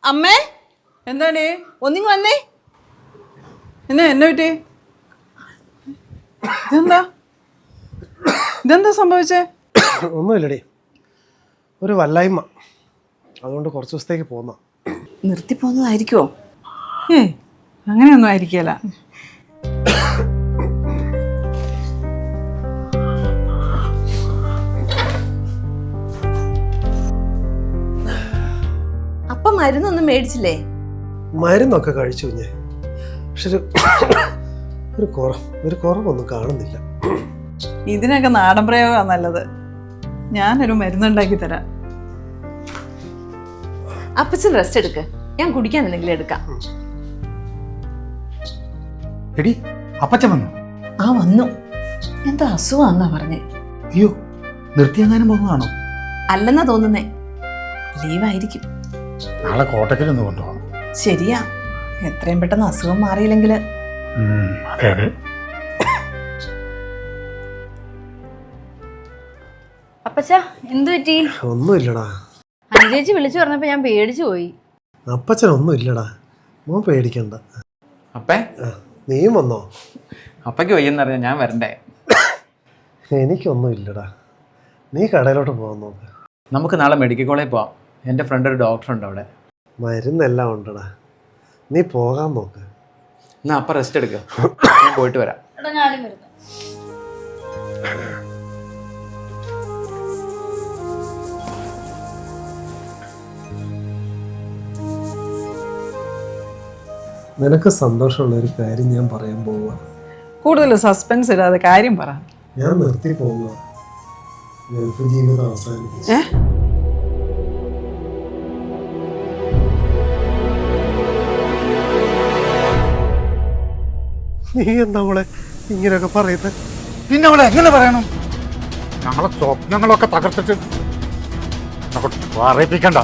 അമ്മേ എന്താണ് ഒന്നിങ്ങ് വന്നേ. എന്നെ പറ്റി? ഇതെന്താ സംഭവിച്ചേ? ഒന്നുമില്ലടി, ഒരു വല്ലായ്മ. അതുകൊണ്ട് കുറച്ച് ദിവസത്തേക്ക് പോന്ന. നിർത്തി പോന്നതായിരിക്കുമോ? ഏയ് അങ്ങനെയൊന്നും ആയിരിക്കല. അപ്പൊ മരുന്നൊന്നും മേടിച്ചില്ലേ? മരുന്നൊക്കെ കഴിച്ചു കുഞ്ഞെ, പക്ഷെ ഒരു കുറവൊന്നും കാണുന്നില്ല. ഇതിനൊക്കെ നാടൻ പ്രയോഗമാണ് നല്ലത്. ഞാനൊരു മരുന്നുണ്ടാക്കി തരാം. അപ്പച്ചൻ റെസ്റ്റ് എടുക്ക്, ഞാൻ കുടിക്കാൻ എന്തെങ്കിലും എടുക്കാം. എടി അപ്പച്ചൻ വന്നു? ആ വന്നു. എന്താ അസുഖാന്നാ പറഞ്ഞേ? അയ്യോ, നിർത്തിയെങ്ങാനും പോകുന്നതാണോ? അല്ലെന്നാ തോന്നുന്നേ. ലീവായിരിക്കും. നാളെ കോട്ടക്കലൊന്ന് കൊണ്ടുപോകാം. ശരിയാ, എത്രയും പെട്ടെന്ന് അസുഖം മാറിയില്ലെങ്കിൽ. അതെ അതെ. അപ്പച്ച എന്തു പറ്റി? ഒന്നുമില്ലടാ. അനുചേച്ചി വിളിച്ചു പറഞ്ഞപ്പോ ഞാൻ പേടിച്ചു പോയി. അപ്പച്ചനൊന്നും ഇല്ലടാ, മോൻ പേടിക്കണ്ട. അപ്പേ നീയും വന്നോ? അപ്പയ്ക്ക് വയ്യെന്നറിയാം, ഞാൻ വരണ്ടേ? എനിക്കൊന്നും ഇല്ലടാ, നീ കടയിലോട്ട് പോകാൻ നോക്ക്. നമുക്ക് നാളെ മെഡിക്കൽ കോളേജിൽ പോവാം. എൻ്റെ ഫ്രണ്ട് ഒരു ഡോക്ടറുണ്ട് അവിടെ. മരുന്നെല്ലാം ഉണ്ടടാ, നീ പോകാൻ നോക്ക്. എന്നാ അപ്പം റെസ്റ്റ് എടുക്കുക, ഞാൻ പോയിട്ട് വരാം. ഞാനും വരുന്നു. നിനക്ക് സന്തോഷമുള്ള ഒരു കാര്യം ഞാൻ പറയാൻ പോവുക. കൂടുതൽ സസ്പെൻസ് ഇടാതെ കാര്യം പറ. ഞാൻ നിർത്തി പോവുക, ഗൾഫ് ജീവിതം അവസാനിപ്പിച്ചു. നീ എന്താ മോളെ ഇങ്ങനെയൊക്കെ പറയുന്നത്? പിന്നെ അവളെ എങ്ങനെ പറയണം? ഞങ്ങളെ സ്വപ്നങ്ങളൊക്കെ തകർത്തിട്ട് പറയിപ്പിക്കണ്ട.